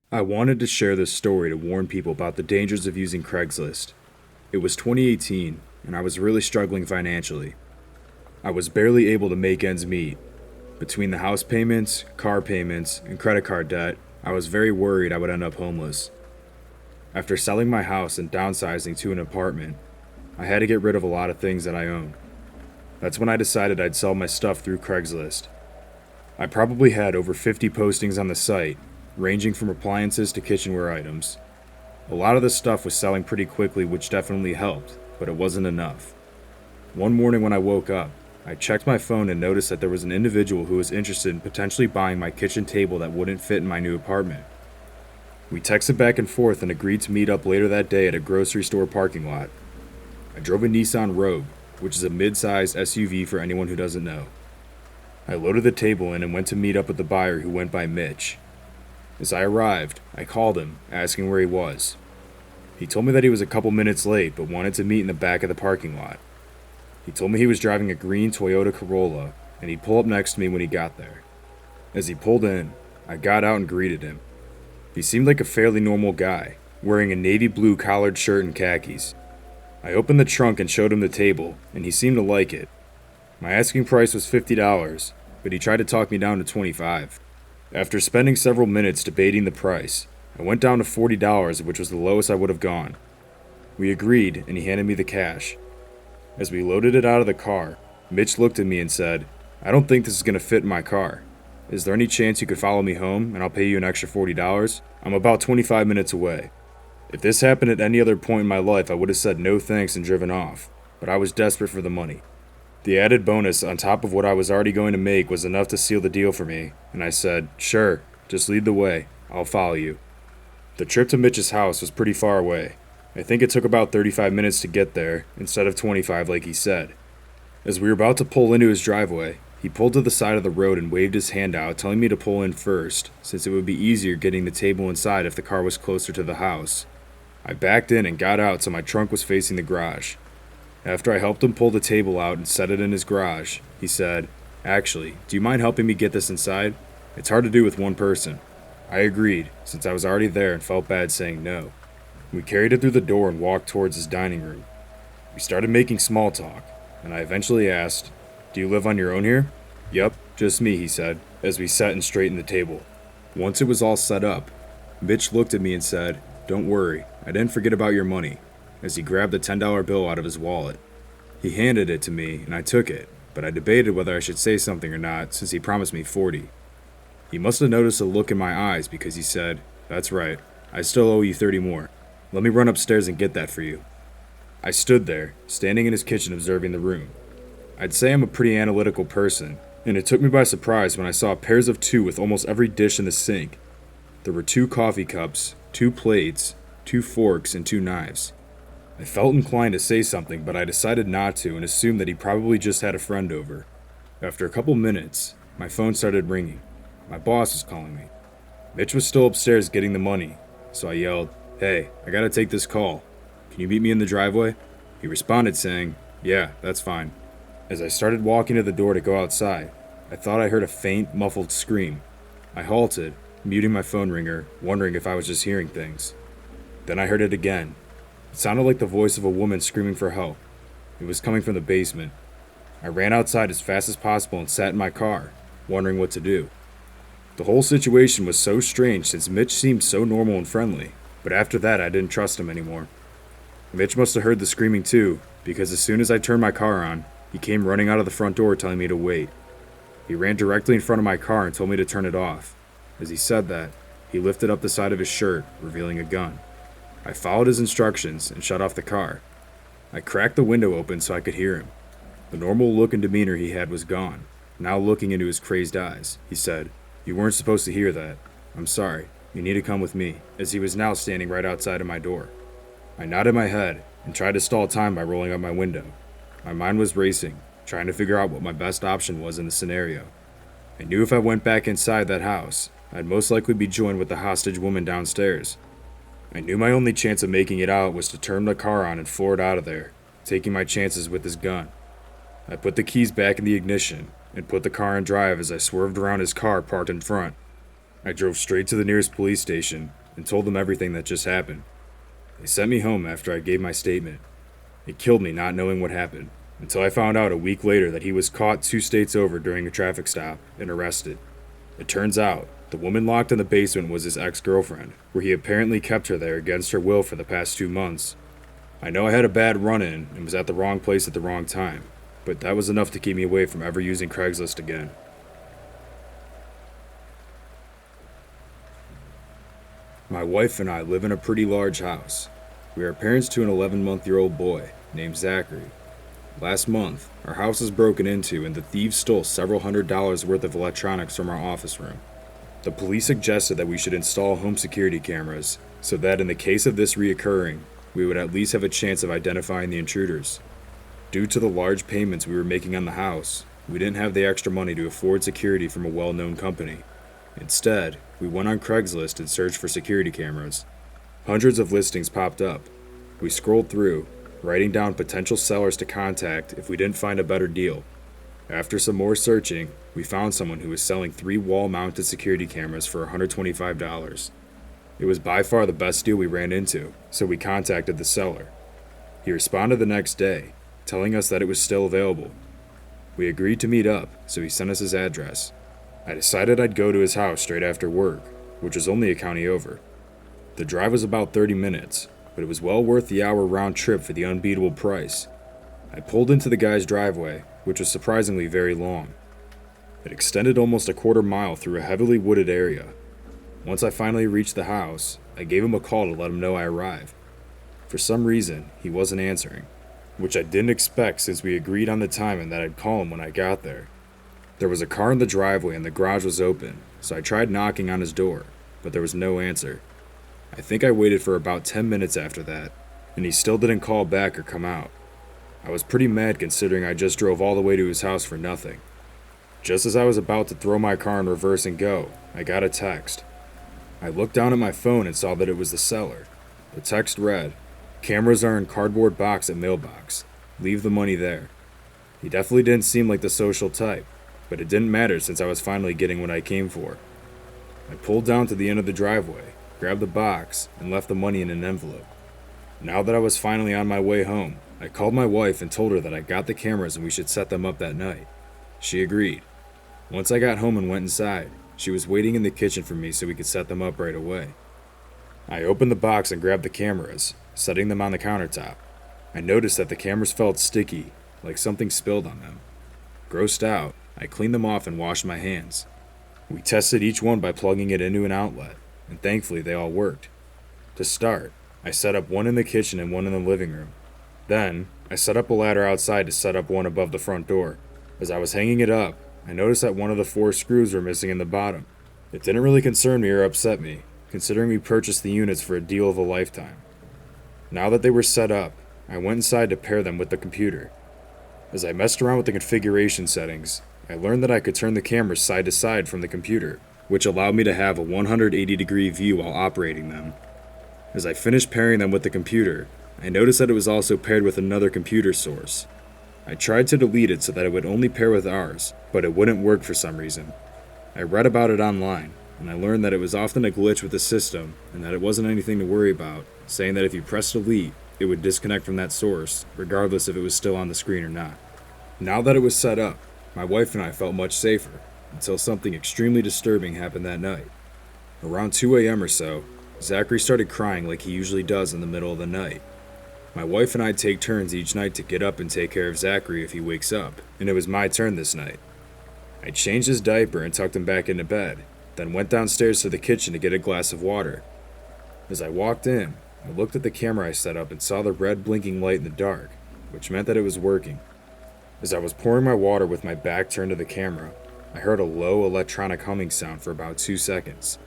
I wanted to share this story to warn people about the dangers of using Craigslist. It was 2018, and I was really struggling financially. I was barely able to make ends meet. Between the house payments, car payments, and credit card debt, I was very worried I would end up homeless. After selling my house and downsizing to an apartment, I had to get rid of a lot of things that I owned. That's when I decided I'd sell my stuff through Craigslist. I probably had over 50 postings on the site, ranging from appliances to kitchenware items. A lot of the stuff was selling pretty quickly, which definitely helped, but it wasn't enough. One morning when I woke up, I checked my phone and noticed that there was an individual who was interested in potentially buying my kitchen table that wouldn't fit in my new apartment. We texted back and forth and agreed to meet up later that day at a grocery store parking lot. I drove a Nissan Rogue, which is a mid-sized SUV for anyone who doesn't know. I loaded the table in and went to meet up with the buyer who went by Mitch. As I arrived, I called him, asking where he was. He told me that he was a couple minutes late but wanted to meet in the back of the parking lot. He told me he was driving a green Toyota Corolla and he'd pull up next to me when he got there. As he pulled in, I got out and greeted him. He seemed like a fairly normal guy, wearing a navy blue collared shirt and khakis. I opened the trunk and showed him the table, and he seemed to like it. My asking price was $50, but he tried to talk me down to $25. After spending several minutes debating the price, I went down to $40, which was the lowest I would have gone. We agreed, and he handed me the cash. As we loaded it out of the car, Mitch looked at me and said, "I don't think this is going to fit in my car. Is there any chance you could follow me home, and I'll pay you an extra $40? I'm about 25 minutes away." If this happened at any other point in my life, I would have said no thanks and driven off, but I was desperate for the money. The added bonus on top of what I was already going to make was enough to seal the deal for me, and I said, "Sure, just lead the way. I'll follow you." The trip to Mitch's house was pretty far away. I think it took about 35 minutes to get there, instead of 25 like he said. As we were about to pull into his driveway, he pulled to the side of the road and waved his hand out, telling me to pull in first, since it would be easier getting the table inside if the car was closer to the house. I backed in and got out so my trunk was facing the garage. After I helped him pull the table out and set it in his garage, he said, "Actually, do you mind helping me get this inside? It's hard to do with one person." I agreed, since I was already there and felt bad saying no. We carried it through the door and walked towards his dining room. We started making small talk, and I eventually asked, "Do you live on your own here?" "Yup, just me," he said, as we sat and straightened the table. Once it was all set up, Mitch looked at me and said, "Don't worry, I didn't forget about your money," as he grabbed a $10 bill out of his wallet. He handed it to me, and I took it, but I debated whether I should say something or not since he promised me 40. He must have noticed a look in my eyes because he said, "That's right, I still owe you 30 more. Let me run upstairs and get that for you." I stood there, standing in his kitchen observing the room. I'd say I'm a pretty analytical person, and it took me by surprise when I saw pairs of two with almost every dish in the sink. There were 2 coffee cups, 2 plates, 2 forks, and 2 knives. I felt inclined to say something, but I decided not to and assumed that he probably just had a friend over. After a couple minutes, my phone started ringing. My boss was calling me. Mitch was still upstairs getting the money, so I yelled, "Hey, I gotta take this call. Can you meet me in the driveway?" He responded saying, "Yeah, that's fine." As I started walking to the door to go outside, I thought I heard a faint, muffled scream. I halted, muting my phone ringer, wondering if I was just hearing things. Then I heard it again. It sounded like the voice of a woman screaming for help. It was coming from the basement. I ran outside as fast as possible and sat in my car, wondering what to do. The whole situation was so strange since Mitch seemed so normal and friendly, but after that I didn't trust him anymore. Mitch must have heard the screaming too, because as soon as I turned my car on, he came running out of the front door telling me to wait. He ran directly in front of my car and told me to turn it off. As he said that, he lifted up the side of his shirt, revealing a gun. I followed his instructions and shut off the car. I cracked the window open so I could hear him. The normal look and demeanor he had was gone. Now looking into his crazed eyes, he said, "You weren't supposed to hear that. I'm sorry. You need to come with me," as he was now standing right outside of my door. I nodded my head and tried to stall time by rolling up my window. My mind was racing, trying to figure out what my best option was in the scenario. I knew if I went back inside that house, I'd most likely be joined with the hostage woman downstairs. I knew my only chance of making it out was to turn the car on and floor it out of there, taking my chances with his gun. I put the keys back in the ignition and put the car in drive as I swerved around his car parked in front. I drove straight to the nearest police station and told them everything that just happened. They sent me home after I gave my statement. It killed me not knowing what happened, until I found out a week later that he was caught 2 states over during a traffic stop and arrested. It turns out, the woman locked in the basement was his ex-girlfriend, where he apparently kept her there against her will for the past 2 months. I know I had a bad run-in and was at the wrong place at the wrong time, but that was enough to keep me away from ever using Craigslist again. My wife and I live in a pretty large house. We are parents to an 11-month-old boy named Zachary. Last month, our house was broken into and the thieves stole several $100s worth of electronics from our office room. The police suggested that we should install home security cameras so that in the case of this reoccurring, we would at least have a chance of identifying the intruders. Due to the large payments we were making on the house, we didn't have the extra money to afford security from a well-known company. Instead, we went on Craigslist and searched for security cameras. Hundreds of listings popped up. We scrolled through, writing down potential sellers to contact if we didn't find a better deal. After some more searching, we found someone who was selling 3 wall-mounted security cameras for $125. It was by far the best deal we ran into, so we contacted the seller. He responded the next day, telling us that it was still available. We agreed to meet up, so he sent us his address. I decided I'd go to his house straight after work, which was only a county over. The drive was about 30 minutes, but it was well worth the hour round trip for the unbeatable price. I pulled into the guy's driveway, which was surprisingly very long. It extended almost a quarter mile through a heavily wooded area. Once I finally reached the house, I gave him a call to let him know I arrived. For some reason, he wasn't answering, which I didn't expect since we agreed on the time and that I'd call him when I got there. There was a car in the driveway and the garage was open, so I tried knocking on his door, but there was no answer. I think I waited for about 10 minutes after that, and he still didn't call back or come out. I was pretty mad considering I just drove all the way to his house for nothing. Just as I was about to throw my car in reverse and go, I got a text. I looked down at my phone and saw that it was the seller. The text read, "Cameras are in cardboard box at mailbox. Leave the money there." He definitely didn't seem like the social type, but it didn't matter since I was finally getting what I came for. I pulled down to the end of the driveway, grabbed the box, and left the money in an envelope. Now that I was finally on my way home, I called my wife and told her that I got the cameras and we should set them up that night. She agreed. Once I got home and went inside, she was waiting in the kitchen for me so we could set them up right away. I opened the box and grabbed the cameras, setting them on the countertop. I noticed that the cameras felt sticky, like something spilled on them. Grossed out, I cleaned them off and washed my hands. We tested each one by plugging it into an outlet, and thankfully they all worked. To start, I set up one in the kitchen and one in the living room. Then, I set up a ladder outside to set up one above the front door. As I was hanging it up, I noticed that one of the 4 screws were missing in the bottom. It didn't really concern me or upset me, considering we purchased the units for a deal of a lifetime. Now that they were set up, I went inside to pair them with the computer. As I messed around with the configuration settings, I learned that I could turn the cameras side to side from the computer, which allowed me to have a 180-degree view while operating them. As I finished pairing them with the computer, I noticed that it was also paired with another computer source. I tried to delete it so that it would only pair with ours, but it wouldn't work for some reason. I read about it online, and I learned that it was often a glitch with the system and that it wasn't anything to worry about, saying that if you pressed delete, it would disconnect from that source, regardless if it was still on the screen or not. Now that it was set up, my wife and I felt much safer, until something extremely disturbing happened that night. Around 2 a.m. or so, Zachary started crying like he usually does in the middle of the night. My wife and I take turns each night to get up and take care of Zachary if he wakes up, and it was my turn this night. I changed his diaper and tucked him back into bed, then went downstairs to the kitchen to get a glass of water. As I walked in, I looked at the camera I set up and saw the red blinking light in the dark, which meant that it was working. As I was pouring my water with my back turned to the camera, I heard a low electronic humming sound for about 2 seconds.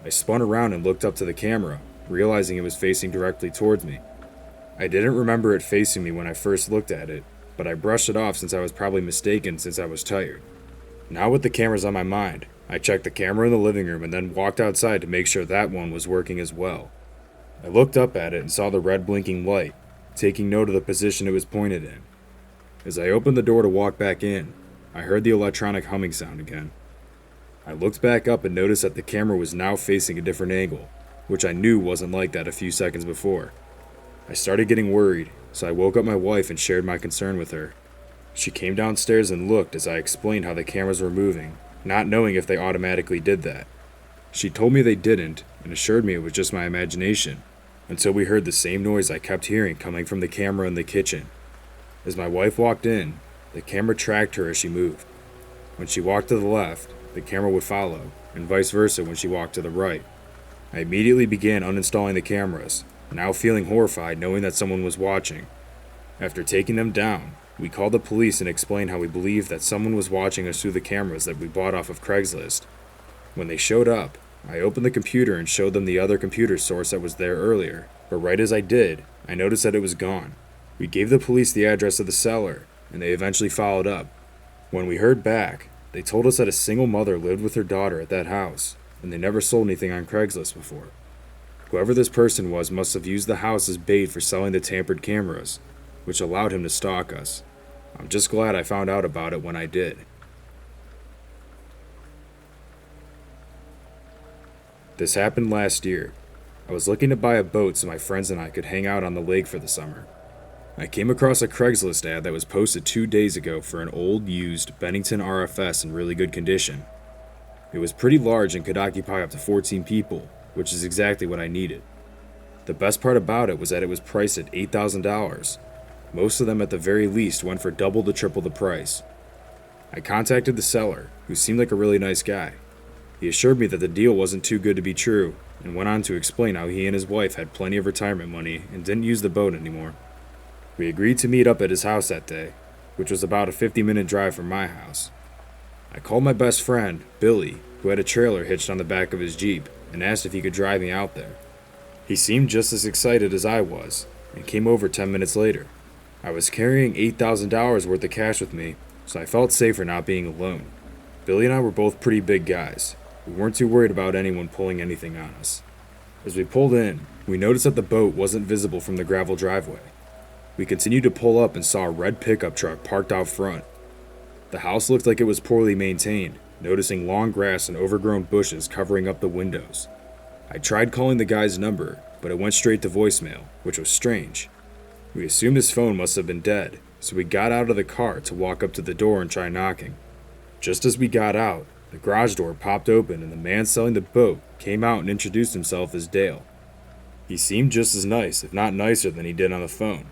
I spun around and looked up to the camera, realizing it was facing directly towards me. I didn't remember it facing me when I first looked at it, but I brushed it off since I was probably mistaken since I was tired. Now with the cameras on my mind, I checked the camera in the living room and then walked outside to make sure that one was working as well. I looked up at it and saw the red blinking light, taking note of the position it was pointed in. As I opened the door to walk back in, I heard the electronic humming sound again. I looked back up and noticed that the camera was now facing a different angle, which I knew wasn't like that a few seconds before. I started getting worried, so I woke up my wife and shared my concern with her. She came downstairs and looked as I explained how the cameras were moving, not knowing if they automatically did that. She told me they didn't and assured me it was just my imagination, until we heard the same noise I kept hearing coming from the camera in the kitchen. As my wife walked in, the camera tracked her as she moved. When she walked to the left, the camera would follow, and vice versa when she walked to the right. I immediately began uninstalling the cameras, now feeling horrified knowing that someone was watching. After taking them down, we called the police and explained how we believed that someone was watching us through the cameras that we bought off of Craigslist. When they showed up, I opened the computer and showed them the other computer source that was there earlier, but right as I did, I noticed that it was gone. We gave the police the address of the seller, and they eventually followed up. When we heard back, they told us that a single mother lived with her daughter at that house, and they never sold anything on Craigslist before. Whoever this person was must have used the house as bait for selling the tampered cameras, which allowed him to stalk us. I'm just glad I found out about it when I did. This happened last year. I was looking to buy a boat so my friends and I could hang out on the lake for the summer. I came across a Craigslist ad that was posted 2 days ago for an old, used Bennington RFS in really good condition. It was pretty large and could occupy up to 14 people, which is exactly what I needed. The best part about it was that it was priced at $8,000. Most of them at the very least went for double to triple the price. I contacted the seller, who seemed like a really nice guy. He assured me that the deal wasn't too good to be true, and went on to explain how he and his wife had plenty of retirement money and didn't use the boat anymore. We agreed to meet up at his house that day, which was about a 50-minute drive from my house. I called my best friend, Billy, who had a trailer hitched on the back of his Jeep, and asked if he could drive me out there. He seemed just as excited as I was, and came over 10 minutes later. I was carrying $8,000 worth of cash with me, so I felt safer not being alone. Billy and I were both pretty big guys. We weren't too worried about anyone pulling anything on us. As we pulled in, we noticed that the boat wasn't visible from the gravel driveway. We continued to pull up and saw a red pickup truck parked out front. The house looked like it was poorly maintained, noticing long grass and overgrown bushes covering up the windows. I tried calling the guy's number, but it went straight to voicemail, which was strange. We assumed his phone must have been dead, so we got out of the car to walk up to the door and try knocking. Just as we got out, the garage door popped open and the man selling the boat came out and introduced himself as Dale. He seemed just as nice, if not nicer, than he did on the phone.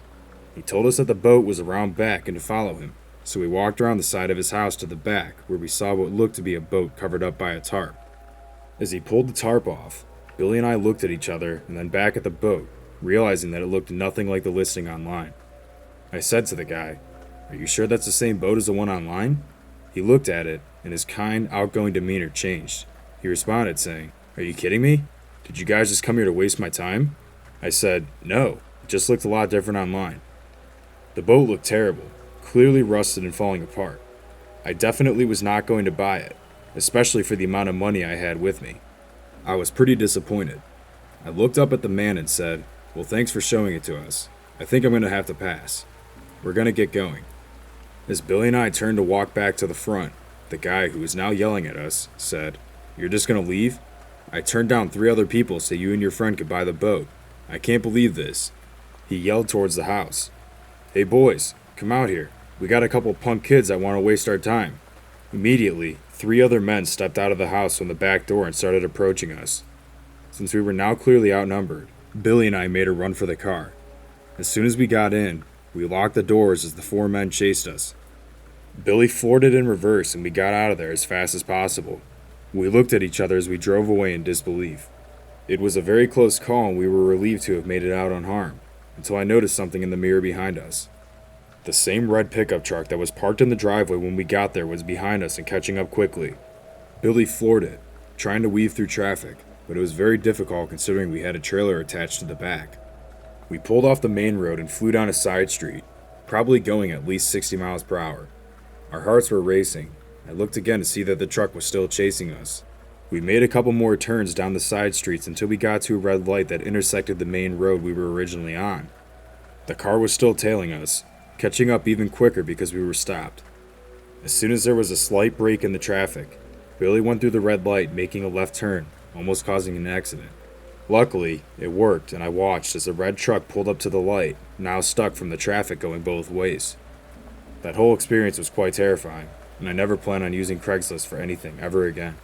He told us that the boat was around back and to follow him, so we walked around the side of his house to the back, where we saw what looked to be a boat covered up by a tarp. As he pulled the tarp off, Billy and I looked at each other and then back at the boat, realizing that it looked nothing like the listing online. I said to the guy, "Are you sure that's the same boat as the one online?" He looked at it, and his kind, outgoing demeanor changed. He responded saying, "Are you kidding me? Did you guys just come here to waste my time?" I said, "No, it just looked a lot different online." The boat looked terrible, clearly rusted and falling apart. I definitely was not going to buy it, especially for the amount of money I had with me. I was pretty disappointed. I looked up at the man and said, "Well, thanks for showing it to us. I think I'm going to have to pass. We're going to get going." As Billy and I turned to walk back to the front, the guy, who was now yelling at us, said, "You're just going to leave? I turned down 3 other people so you and your friend could buy the boat. I can't believe this." He yelled towards the house. "Hey boys, come out here. We got a couple punk kids that want to waste our time." Immediately, 3 other men stepped out of the house from the back door and started approaching us. Since we were now clearly outnumbered, Billy and I made a run for the car. As soon as we got in, we locked the doors as the 4 men chased us. Billy floored it in reverse and we got out of there as fast as possible. We looked at each other as we drove away in disbelief. It was a very close call and we were relieved to have made it out unharmed, until I noticed something in the mirror behind us. The same red pickup truck that was parked in the driveway when we got there was behind us and catching up quickly. Billy floored it, trying to weave through traffic, but it was very difficult considering we had a trailer attached to the back. We pulled off the main road and flew down a side street, probably going at least 60 miles per hour. Our hearts were racing. I looked again to see that the truck was still chasing us. We made a couple more turns down the side streets until we got to a red light that intersected the main road we were originally on. The car was still tailing us, catching up even quicker because we were stopped. As soon as there was a slight break in the traffic, Billy went through the red light, making a left turn, almost causing an accident. Luckily, it worked, and I watched as a red truck pulled up to the light, now stuck from the traffic going both ways. That whole experience was quite terrifying, and I never plan on using Craigslist for anything ever again.